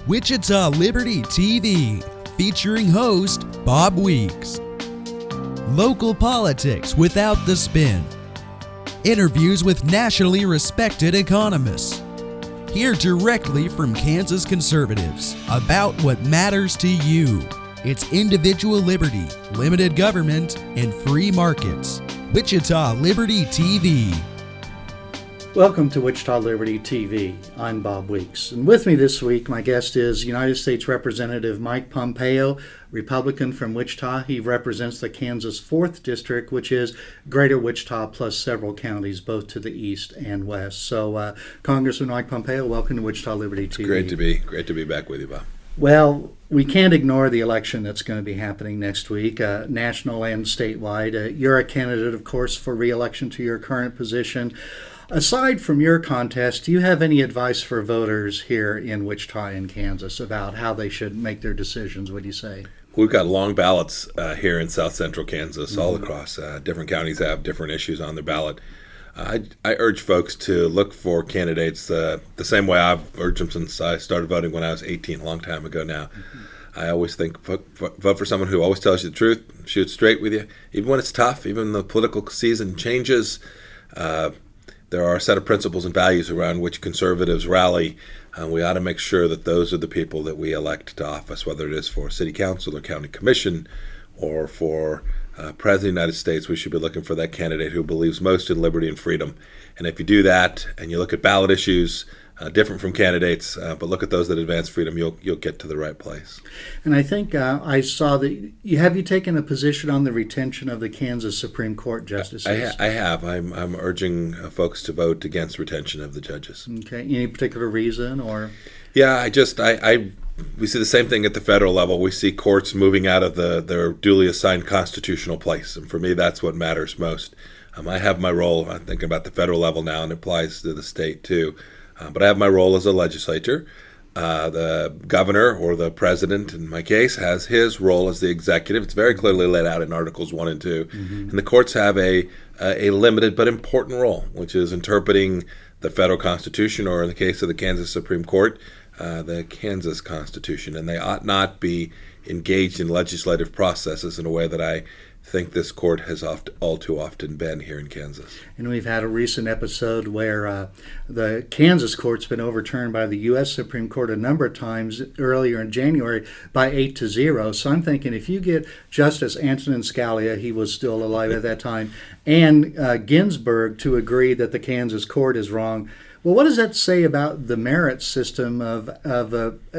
Wichita Liberty TV, featuring host Bob Weeks. Local politics without the spin. Interviews with nationally respected economists. Hear directly from Kansas conservatives about what matters to you. It's individual liberty, limited government, and free markets. Wichita Liberty TV. Welcome to Wichita Liberty TV. I'm Bob Weeks. And with me this week, my guest is United States Representative Mike Pompeo, Republican from Wichita. He represents the Kansas 4th District, which is Greater Wichita plus several counties, both to the east and west. So, Congressman Mike Pompeo, welcome to Wichita Liberty TV. Great to be back with you, Bob. Well, we can't ignore the election that's going to be happening next week, national and statewide. You're a candidate, of course, for re-election to your current position. Aside from your contest, do you have any advice for voters here in Wichita and Kansas about how they should make their decisions, would you say? We've got long ballots here in south central Kansas, all across. Different counties have different issues on their ballot. I urge folks to look for candidates the same way I've urged them since I started voting when I was 18, a long time ago now. I always think vote for someone who always tells you the truth, shoots straight with you, even when it's tough, even the political season changes. There are a set of principles and values around which conservatives rally. We ought to make sure that those are the people that we elect to office, whether it is for city council or county commission or for president of the United States. We should be looking for that candidate who believes most in liberty and freedom. And if you do that and you look at ballot issues, different from candidates, but look at those that advance freedom, you'll get to the right place. And I think I saw that you taken a position on the retention of the Kansas Supreme Court justices? I have. I'm urging folks to vote against retention of the judges. Okay. Any particular reason or? Yeah, we see the same thing at the federal level. We see courts moving out of their duly assigned constitutional place, and for me, that's what matters most. I have my role. I'm thinking about the federal level now, and it applies to the state too. But I have my role as a legislator. The governor or the president, in my case, has his role as the executive. It's very clearly laid out in Articles 1 and 2. And the courts have a limited but important role, which is interpreting the federal Constitution, or in the case of the Kansas Supreme Court, the Kansas Constitution. And they ought not be engaged in legislative processes in a way that I think this court has all too often been here in Kansas. And we've had a recent episode where the Kansas court's been overturned by the U.S. Supreme Court a number of times earlier in January by 8-0. So I'm thinking if you get Justice Antonin Scalia, he was still alive at that time, and Ginsburg to agree that the Kansas court is wrong, well, what does that say about the merit system of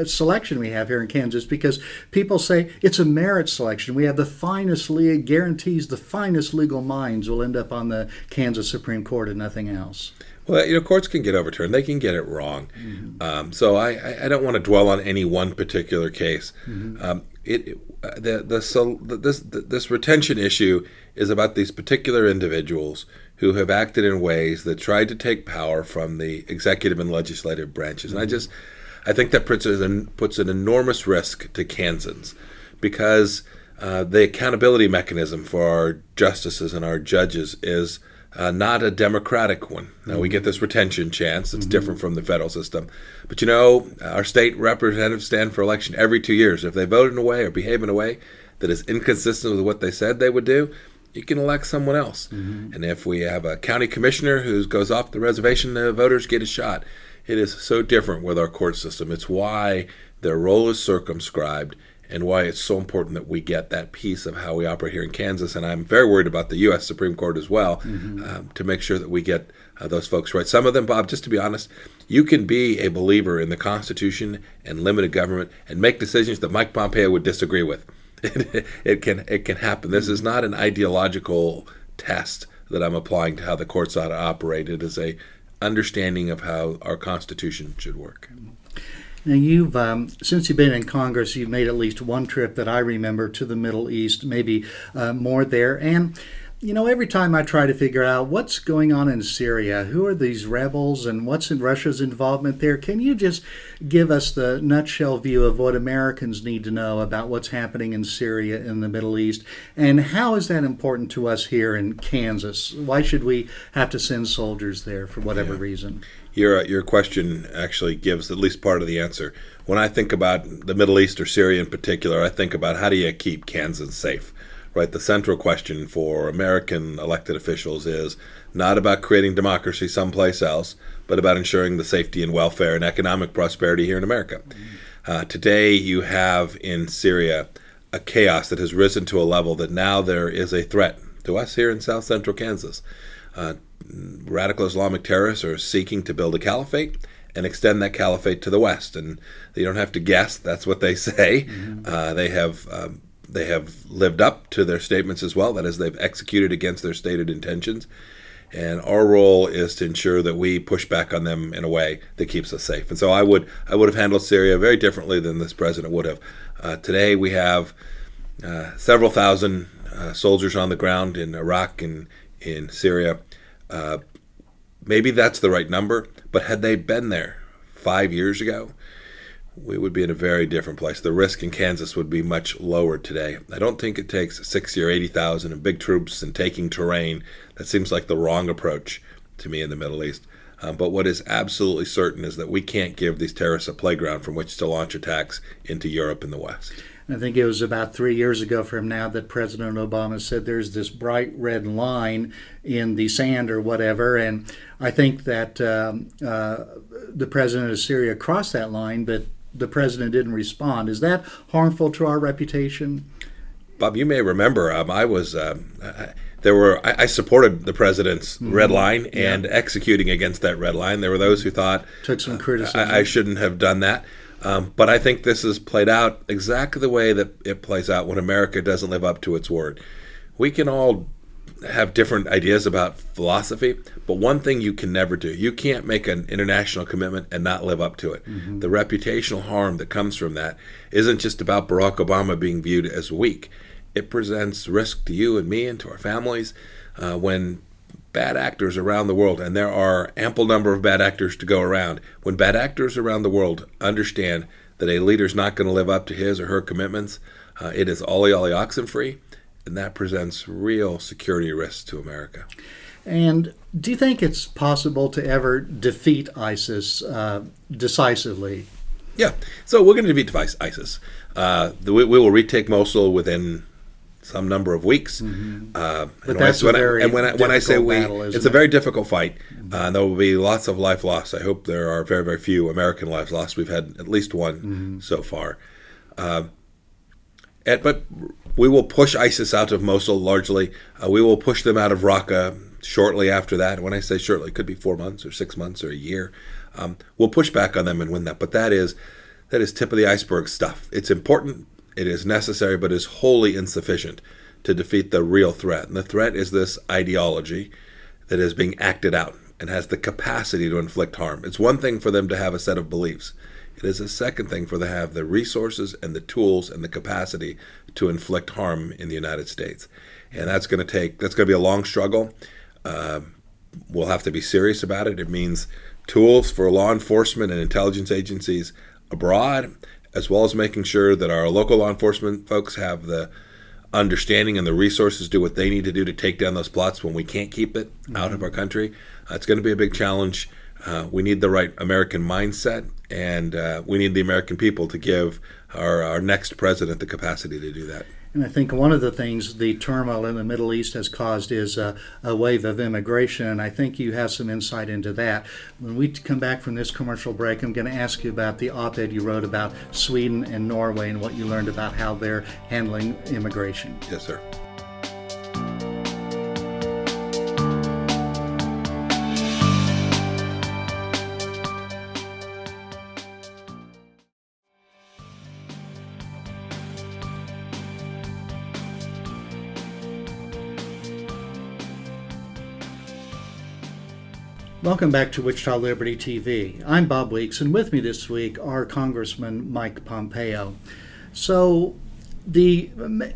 selection we have here in Kansas? Because people say it's a merit selection. We have the finest legal, guarantees the finest legal minds will end up on the Kansas Supreme Court and nothing else. Well, courts can get overturned. They can get it wrong. So I don't want to dwell on any one particular case. This retention issue is about these particular individuals who have acted in ways that tried to take power from the executive and legislative branches. And I think that puts an enormous risk to Kansans, because the accountability mechanism for our justices and our judges is not a democratic one. Now, we get this retention chance. It's different from the federal system. But our state representatives stand for election every 2 years. If they vote in a way or behave in a way that is inconsistent with what they said they would do, you can elect someone else. And if we have a county commissioner who goes off the reservation, the voters get a shot. It is so different with our court system. It's why their role is circumscribed and why it's so important that we get that piece of how we operate here in Kansas. And I'm very worried about the U.S. Supreme Court as well, to make sure that we get those folks right. Some of them, Bob, just to be honest, you can be a believer in the Constitution and limited government and make decisions that Mike Pompeo would disagree with. It can happen. This is not an ideological test that I'm applying to how the courts ought to operate. It is a understanding of how our Constitution should work. Now, you've since you've been in Congress, you've made at least one trip that I remember to the Middle East, maybe more there. And Every time I try to figure out what's going on in Syria, who are these rebels and what's in Russia's involvement there, can you just give us the nutshell view of what Americans need to know about what's happening in Syria in the Middle East? And how is that important to us here in Kansas? Why should we have to send soldiers there for whatever reason? Your question actually gives at least part of the answer. When I think about the Middle East or Syria in particular, I think about how do you keep Kansas safe? Right, the central question for American elected officials is not about creating democracy someplace else, but about ensuring the safety and welfare and economic prosperity here in America. Today, you have in Syria a chaos that has risen to a level that now there is a threat to us here in south central Kansas. Radical Islamic terrorists are seeking to build a caliphate and extend that caliphate to the west, and you don't have to guess. That's what they say. They have lived up to their statements as well. That is, they've executed against their stated intentions. And our role is to ensure that we push back on them in a way that keeps us safe. And so I would have handled Syria very differently than this president would have. Today we have several thousand soldiers on the ground in Iraq and in Syria. Maybe that's the right number, but had they been there 5 years ago, we would be in a very different place. The risk in Kansas would be much lower today. I don't think it takes 60 or 80,000 and big troops and taking terrain. That seems like the wrong approach to me in the Middle East. But what is absolutely certain is that we can't give these terrorists a playground from which to launch attacks into Europe and the West. I think it was about 3 years ago from now that President Obama said there's this bright red line in the sand or whatever. And I think that the president of Syria crossed that line, but the president didn't respond. Is that harmful to our reputation? Bob, you may remember I supported the president's red line and executing against that red line. There were those who thought took some criticism. I shouldn't have done that. But I think this has played out exactly the way that it plays out when America doesn't live up to its word. We can all have different ideas about philosophy, but one thing you can never do, you can't make an international commitment and not live up to it. The reputational harm that comes from that isn't just about Barack Obama being viewed as weak. It presents risk to you and me and to our families when bad actors around the world, and there are ample number of bad actors to go around, when bad actors around the world understand that a leader's not going to live up to his or her commitments, it is ollie oxen free. And that presents real security risks to America. And do you think it's possible to ever defeat ISIS decisively? Yeah. So we're going to defeat ISIS. We will retake Mosul within some number of weeks. But that's a very difficult battle, isn't it? It's a very difficult fight. There will be lots of life lost. I hope there are very, very few American lives lost. We've had at least one so far. But we will push ISIS out of Mosul largely. We will push them out of Raqqa shortly after that. When I say shortly, it could be 4 months or 6 months or a year. We'll push back on them and win that. But that is tip of the iceberg stuff. It's important, it is necessary, but is wholly insufficient to defeat the real threat. And the threat is this ideology that is being acted out and has the capacity to inflict harm. It's one thing for them to have a set of beliefs. It is a second thing for them to have the resources and the tools and the capacity to inflict harm in the United States. And that's going to be a long struggle. We'll have to be serious about it. It means tools for law enforcement and intelligence agencies abroad, as well as making sure that our local law enforcement folks have the understanding and the resources to do what they need to do to take down those plots when we can't keep it out of our country. It's going to be a big challenge. We need the right American mindset, and we need the American people to give our next president the capacity to do that. And I think one of the things the turmoil in the Middle East has caused is a wave of immigration, and I think you have some insight into that. When we come back from this commercial break, I'm going to ask you about the op-ed you wrote about Sweden and Norway and what you learned about how they're handling immigration. Yes, sir. Welcome back to Wichita Liberty TV. I'm Bob Weeks, and with me this week are Congressman Mike Pompeo. So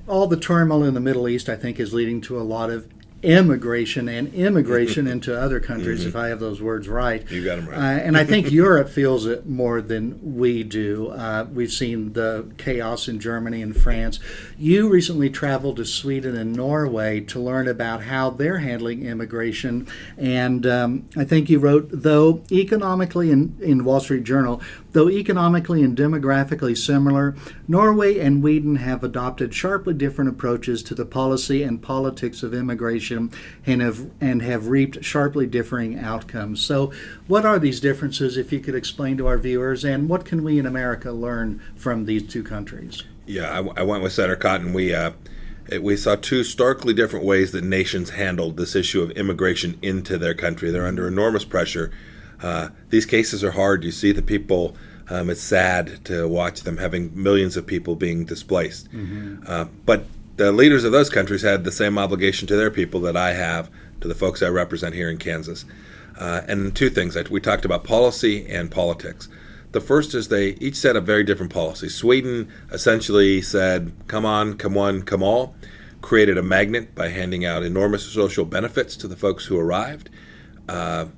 all the turmoil in the Middle East, I think, is leading to a lot of emigration and immigration into other countries, if I have those words right. You got them right. And I think Europe feels it more than we do. We've seen the chaos in Germany and France. You recently traveled to Sweden and Norway to learn about how they're handling immigration. And I think you wrote, though economically, in Wall Street Journal, though economically and demographically similar, Norway and Sweden have adopted sharply different approaches to the policy and politics of immigration and have reaped sharply differing outcomes. So what are these differences, if you could explain to our viewers, and what can we in America learn from these two countries? Yeah, I went with Senator Cotton. We saw two starkly different ways that nations handled this issue of immigration into their country. They're under enormous pressure. These cases are hard. You see the people. It's sad to watch them having millions of people being displaced. But the leaders of those countries had the same obligation to their people that I have to the folks I represent here in Kansas. And two things. We talked about policy and politics. The first is they each set up very different policies. Sweden essentially said, come on, come one, come all, created a magnet by handing out enormous social benefits to the folks who arrived. And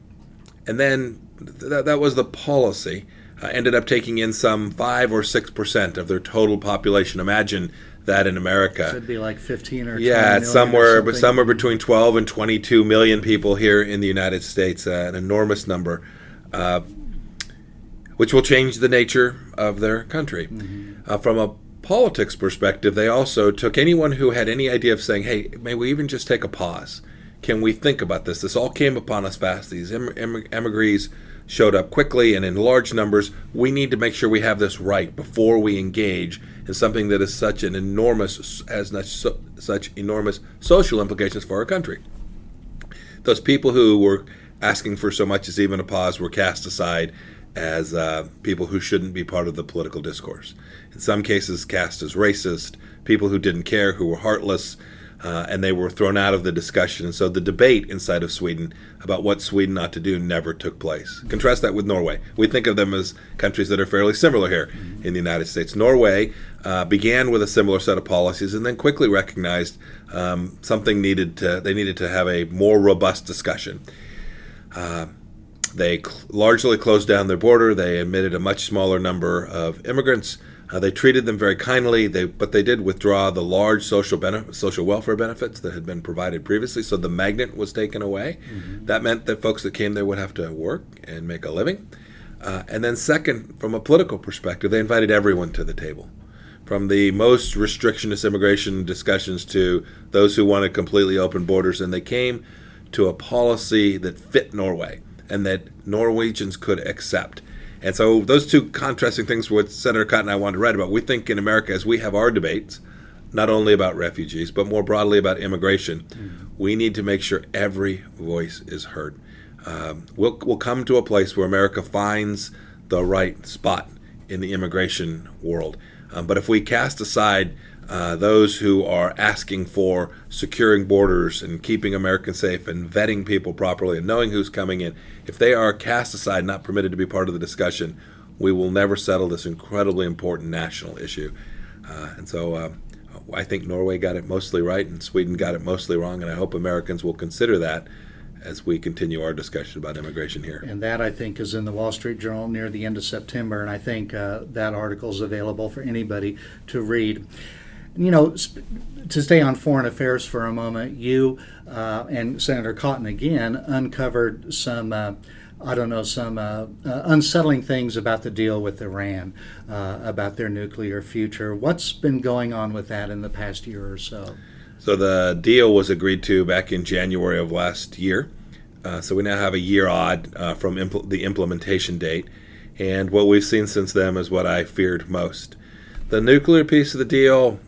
then that was the policy. Ended up taking in some 5 or 6% of their total population. Imagine that in America. Should be like 15 or 20 yeah, it's million somewhere between 12 and 22 million people here in the United States, an enormous number, which will change the nature of their country. From a politics perspective, they also took anyone who had any idea of saying, hey, may we even just take a pause? Can we think about this? This all came upon us fast. These emigres showed up quickly and in large numbers. We need to make sure we have this right before we engage in something that is such enormous social implications for our country. Those people who were asking for so much as even a pause were cast aside as people who shouldn't be part of the political discourse. In some cases cast as racist, people who didn't care, who were heartless, and they were thrown out of the discussion. And so the debate inside of Sweden about what Sweden ought to do never took place. Contrast that with Norway. We think of them as countries that are fairly similar here in the United States. Norway began with a similar set of policies and then quickly recognized they needed to have a more robust discussion. They largely closed down their border. They admitted a much smaller number of immigrants. They treated them very kindly, but they did withdraw the large social welfare benefits that had been provided previously, so the magnet was taken away. That meant that folks that came there would have to work and make a living. And then second, from a political perspective, they invited everyone to the table. From the most restrictionist immigration discussions to those who wanted completely open borders, and they came to a policy that fit Norway and that Norwegians could accept. And so those two contrasting things what Senator Cotton and I wanted to write about. We think in America, as we have our debates, not only about refugees, but more broadly about immigration, we need to make sure every voice is heard. We'll come to a place where America finds the right spot in the immigration world. But if we cast aside those who are asking for securing borders and keeping Americans safe and vetting people properly and knowing who's coming in, if they are cast aside, not permitted to be part of the discussion, we will never settle this incredibly important national issue. And so I think Norway got it mostly right and Sweden got it mostly wrong, and I hope Americans will consider that as we continue our discussion about immigration here. And that, I think, is in the Wall Street Journal near the end of September, and I think that article is available for anybody to read. You know, to stay on foreign affairs for a moment, you and Senator Cotton again uncovered some unsettling things about the deal with Iran, about their nuclear future. What's been going on with that in the past year or so? So the deal was agreed to back in January of last year. So we now have a year odd from the implementation date. And what we've seen since then is what I feared most. The nuclear piece of the deal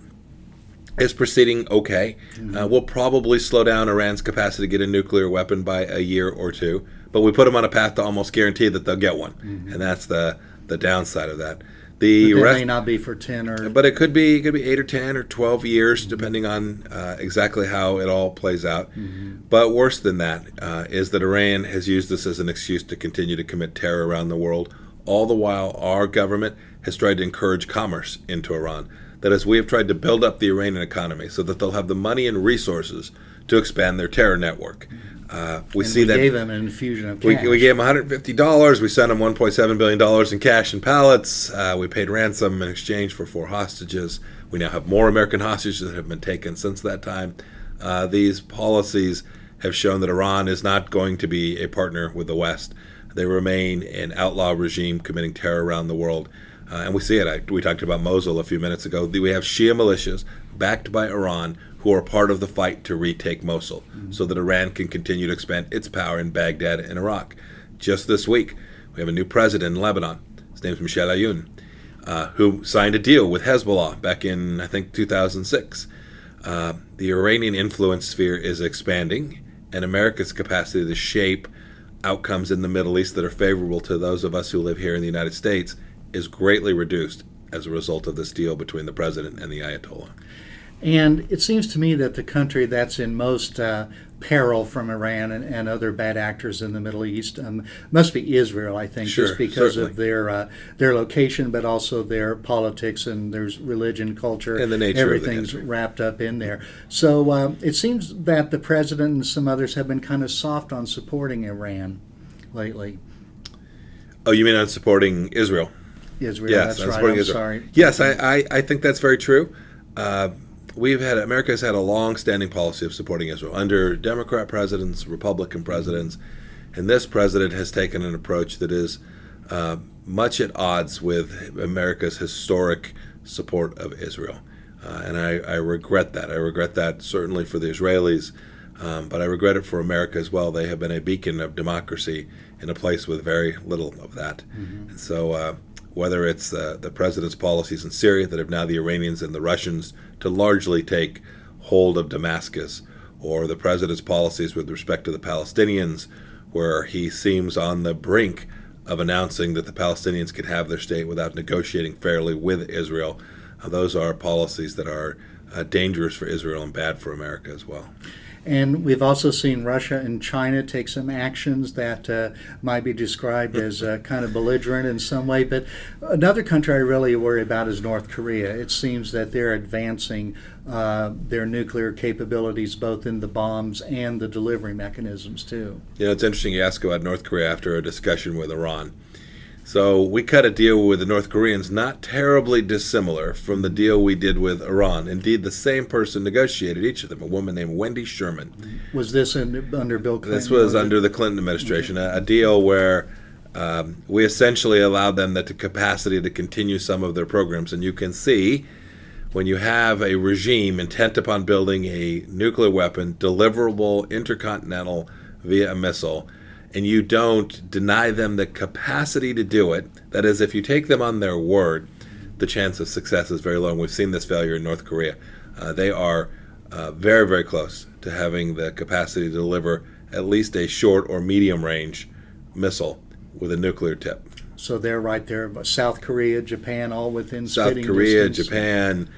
is proceeding okay. We'll probably slow down Iran's capacity to get a nuclear weapon by a year or two, but we put them on a path to almost guarantee that they'll get one, and that's the downside of that. The rest may not be for 10 or... But it could be 8 or 10 or 12 years, depending on exactly how it all plays out. But worse than that is that Iran has used this as an excuse to continue to commit terror around the world, all the while our government has tried to encourage commerce into Iran. That is, we have tried to build up the Iranian economy so that they'll have the money and resources to expand their terror network. We gave them an infusion of cash. We gave them $150. We sent them $1.7 billion in cash and pallets. We paid ransom in exchange for 4 hostages. We now have more American hostages that have been taken since that time. These policies have shown that Iran is not going to be a partner with the West. They remain an outlaw regime committing terror around the world. And we see it. We talked about Mosul a few minutes ago. We have Shia militias backed by Iran who are part of the fight to retake Mosul so that Iran can continue to expand its power in Baghdad and Iraq. Just this week, we have a new president in Lebanon. His name is Michel Aoun, who signed a deal with Hezbollah back in, I think, 2006. The Iranian influence sphere is expanding, and America's capacity to shape outcomes in the Middle East that are favorable to those of us who live here in the United States is greatly reduced as a result of this deal between the president and the Ayatollah. And it seems to me that the country that's in most peril from Iran and other bad actors in the Middle East must be Israel, I think, Sure, just because certainly. of their location, but also their politics, and there's religion, culture, And the nature of the everything's country. wrapped up in there. So it seems that the president and some others have been kind of soft on supporting Iran lately. Oh, you mean on supporting Israel? Israel, Yes, that's on right. supporting I'm Israel. sorry. Yes, I think that's very true. America has had a long-standing policy of supporting Israel under Democrat presidents, Republican presidents, and this president has taken an approach that is much at odds with America's historic support of Israel. And I regret that. I regret that certainly for the Israelis, but I regret it for America as well. They have been a beacon of democracy in a place with very little of that. Mm-hmm. And so whether it's the president's policies in Syria that have now the Iranians and the Russians to largely take hold of Damascus, or the president's policies with respect to the Palestinians, where he seems on the brink of announcing that the Palestinians could have their state without negotiating fairly with Israel. Those are policies that are dangerous for Israel and bad for America as well. And we've also seen Russia and China take some actions that might be described as kind of belligerent in some way. But another country I really worry about is North Korea. It seems that they're advancing their nuclear capabilities, both in the bombs and the delivery mechanisms, too. You know, it's interesting you ask about North Korea after a discussion with Iran. So we cut a deal with the North Koreans not terribly dissimilar from the deal we did with Iran. Indeed, the same person negotiated each of them, a woman named Wendy Sherman. Was this under Bill Clinton? This was under the Clinton administration, a deal where we essentially allowed them the capacity to continue some of their programs. And you can see when you have a regime intent upon building a nuclear weapon, deliverable intercontinental via a missile, and you don't deny them the capacity to do it, that is, if you take them on their word, the chance of success is very low. And we've seen this failure in North Korea. They are very, very close to having the capacity to deliver at least a short or medium range missile with a nuclear tip. So they're right there, South Korea, Japan, all within South spitting Korea, distance. Japan,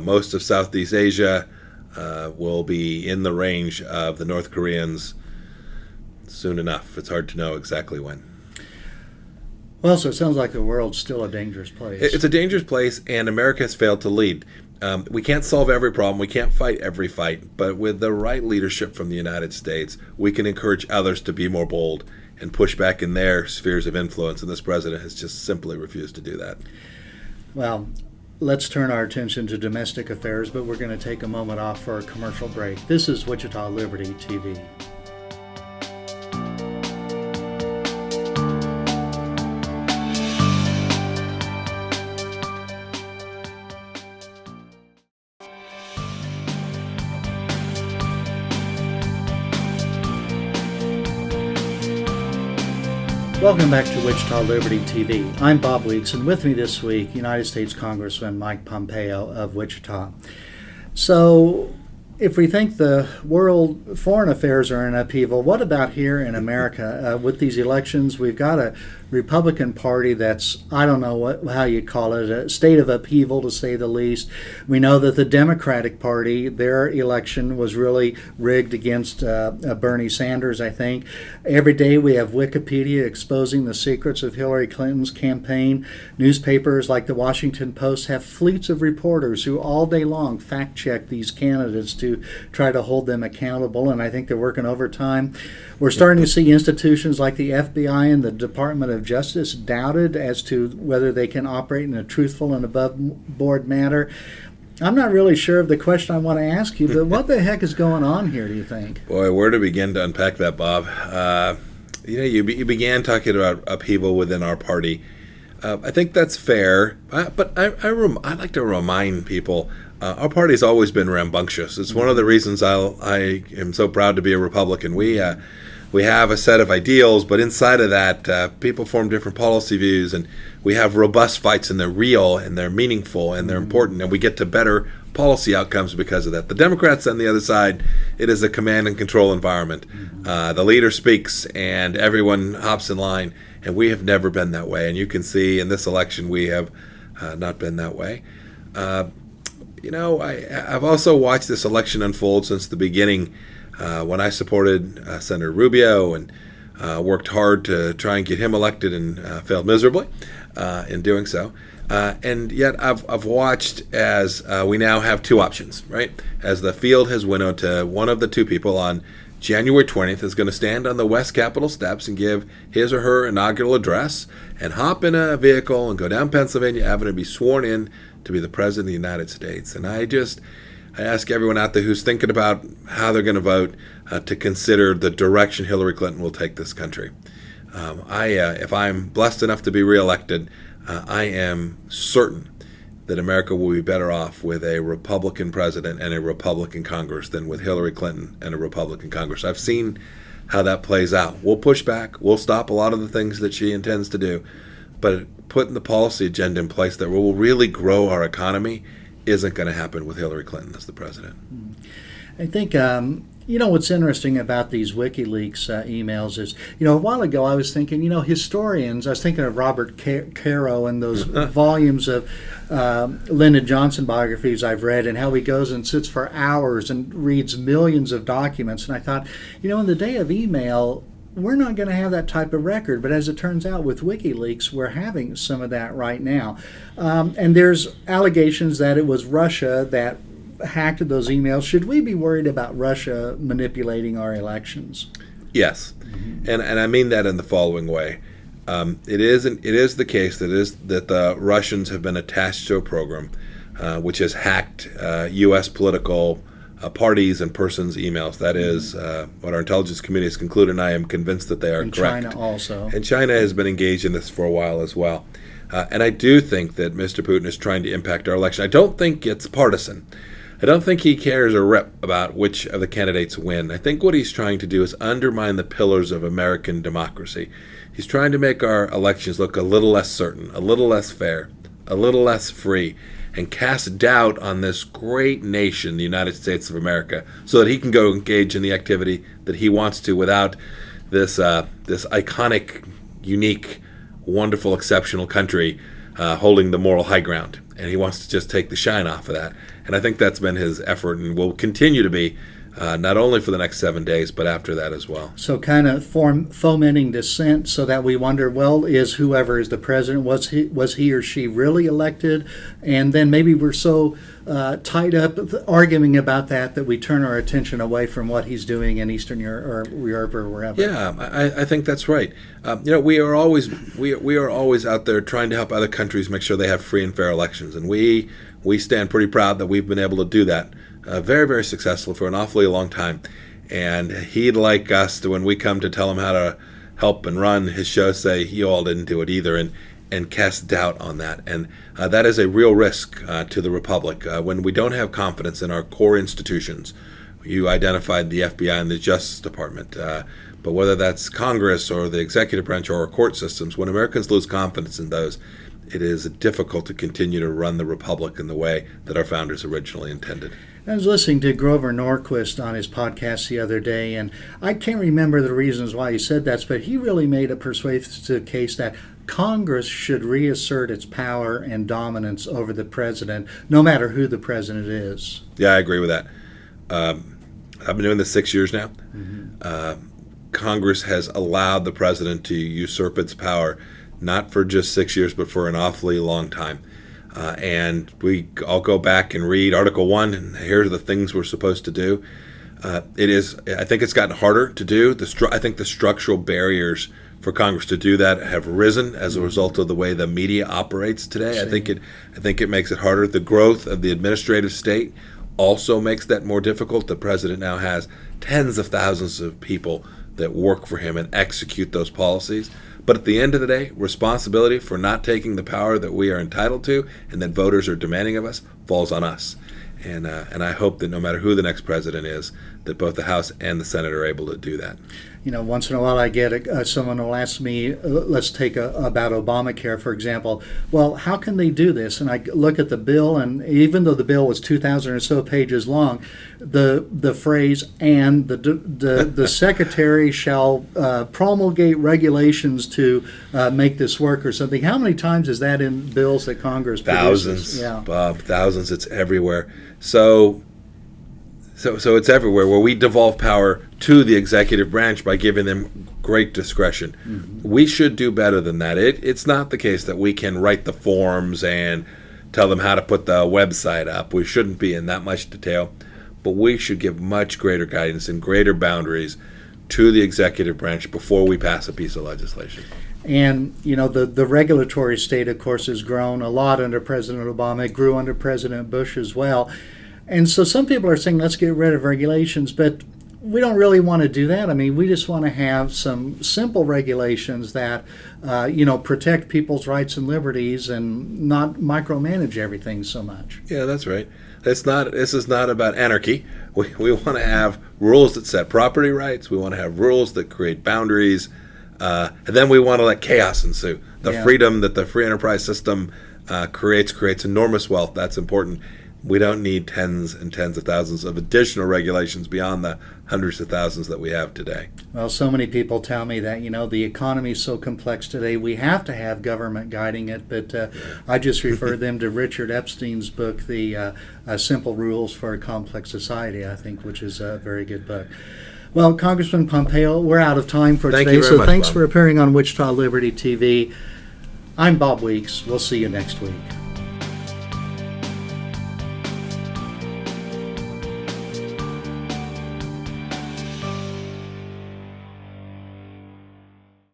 most of Southeast Asia will be in the range of the North Koreans soon enough. It's hard to know exactly when. Well, so it sounds like the world's still a dangerous place. It's a dangerous place, and America has failed to lead. We can't solve every problem. We can't fight every fight. But with the right leadership from the United States, we can encourage others to be more bold and push back in their spheres of influence. And this president has just simply refused to do that. Well, let's turn our attention to domestic affairs, but we're going to take a moment off for a commercial break. This is Wichita Liberty TV. Welcome back to Wichita Liberty TV. I'm Bob Weeks, and with me this week, United States Congressman Mike Pompeo of Wichita. So, if we think the world foreign affairs are in upheaval, what about here in America? With these elections, we've got a Republican Party that's, I don't know how you call it, a state of upheaval to say the least. We know that the Democratic Party, their election was really rigged against Bernie Sanders, I think. Every day we have Wikipedia exposing the secrets of Hillary Clinton's campaign. Newspapers like the Washington Post have fleets of reporters who all day long fact check these candidates to try to hold them accountable, and I think they're working overtime. We're starting to see institutions like the FBI and the Department of Justice doubted as to whether they can operate in a truthful and above-board manner. I'm not really sure of the question I want to ask you, but what the heck is going on here, do you think? Boy, where to begin to unpack that, Bob? You began talking about upheaval within our party. I think that's fair, but I like to remind people our party's always been rambunctious. It's one of the reasons I am so proud to be a Republican. We have a set of ideals, but inside of that, people form different policy views, and we have robust fights, and they're real, and they're meaningful, and they're important, and we get to better policy outcomes because of that. The Democrats on the other side, it is a command and control environment. The leader speaks, and everyone hops in line, and we have never been that way. And you can see in this election we have not been that way. I've also watched this election unfold since the beginning. When I supported Senator Rubio and worked hard to try and get him elected and failed miserably in doing so. And yet I've watched as we now have two options, right? As the field has winnowed to one of the two people on January 20th is going to stand on the West Capitol steps and give his or her inaugural address and hop in a vehicle and go down Pennsylvania Avenue and be sworn in to be the President of the United States. And I ask everyone out there who's thinking about how they're going to vote to consider the direction Hillary Clinton will take this country. If I'm blessed enough to be reelected, I am certain that America will be better off with a Republican president and a Republican Congress than with Hillary Clinton and a Republican Congress. I've seen how that plays out. We'll push back. We'll stop a lot of the things that she intends to do. But putting the policy agenda in place that will really grow our economy isn't going to happen with Hillary Clinton as the president. I think, what's interesting about these WikiLeaks emails is, a while ago I was thinking, historians, I was thinking of Robert Caro and those volumes of Lyndon Johnson biographies I've read, and how he goes and sits for hours and reads millions of documents. And I thought, in the day of email, we're not going to have that type of record. But as it turns out with WikiLeaks, we're having some of that right now. And there's allegations that it was Russia that hacked those emails. Should we be worried about Russia manipulating our elections? Yes. And I mean that in the following way. It is the case that the Russians have been attached to a program which has hacked U.S. political parties and persons' emails. That is what our intelligence community has concluded, and I am convinced that they are correct. China also. And China has been engaged in this for a while as well. And I do think that Mr. Putin is trying to impact our election. I don't think it's partisan. I don't think he cares a rip about which of the candidates win. I think what he's trying to do is undermine the pillars of American democracy. He's trying to make our elections look a little less certain, a little less fair, a little less free, and cast doubt on this great nation, the United States of America, so that he can go engage in the activity that he wants to without this iconic, unique, wonderful, exceptional country holding the moral high ground. And he wants to just take the shine off of that. And I think that's been his effort and will continue to be, not only for the next 7 days, but after that as well. So kind of fomenting dissent so that we wonder, well, is whoever is the president, was he or she really elected? And then maybe we're so tied up arguing about that we turn our attention away from what he's doing in Eastern Europe or wherever. Yeah, I think that's right. We are always out there trying to help other countries make sure they have free and fair elections. And we stand pretty proud that we've been able to do that. Very, very successful for an awfully long time. And he'd like us to, when we come to tell him how to help and run his show, say, you all didn't do it either, and cast doubt on that. And that is a real risk to the Republic. When we don't have confidence in our core institutions, you identified the FBI and the Justice Department, but whether that's Congress or the executive branch or our court systems, when Americans lose confidence in those, it is difficult to continue to run the Republic in the way that our founders originally intended. I was listening to Grover Norquist on his podcast the other day, and I can't remember the reasons why he said that, but he really made a persuasive case that Congress should reassert its power and dominance over the president, no matter who the president is. Yeah, I agree with that. I've been doing this 6 years now. Congress has allowed the president to usurp its power, not for just 6 years, but for an awfully long time. And I'll go back and read Article 1, and here are the things we're supposed to do. I think it's gotten harder to do. I think the structural barriers for Congress to do that have risen as a result of the way the media operates today. I think it makes it harder. The growth of the administrative state also makes that more difficult. The president now has tens of thousands of people that work for him and execute those policies. But at the end of the day, responsibility for not taking the power that we are entitled to and that voters are demanding of us falls on us. And I hope that no matter who the next president is, that both the House and the Senate are able to do that. Once in a while I get someone will ask me, let's take about Obamacare, for example. Well, how can they do this? And I look at the bill, and even though the bill was 2,000 or so pages long, the phrase, and the secretary shall promulgate regulations to make this work or something. How many times is that in bills that Congress produces? Thousands, Bob, thousands. It's everywhere. So it's everywhere, where we devolve power to the executive branch by giving them great discretion. Mm-hmm. We should do better than that. It's not the case that we can write the forms and tell them how to put the website up. We shouldn't be in that much detail, but we should give much greater guidance and greater boundaries to the executive branch before we pass a piece of legislation. And, the regulatory state, of course, has grown a lot under President Obama. It grew under President Bush as well. And so some people are saying, let's get rid of regulations, but we don't really want to do that. I mean, we just want to have some simple regulations that, protect people's rights and liberties and not micromanage everything so much. Yeah, that's right. This is not about anarchy. We want to have rules that set property rights. We want to have rules that create boundaries. And then we want to let chaos ensue. The freedom that the free enterprise system creates enormous wealth. That's important. We don't need tens and tens of thousands of additional regulations beyond the hundreds of thousands that we have today. Well, so many people tell me that, the economy is so complex today, we have to have government guiding it. But I just refer them to Richard Epstein's book, The Simple Rules for a Complex Society, I think, which is a very good book. Well, Congressman Pompeo, we're out of time for today, so thanks for appearing on Wichita Liberty TV. I'm Bob Weeks. We'll see you next week.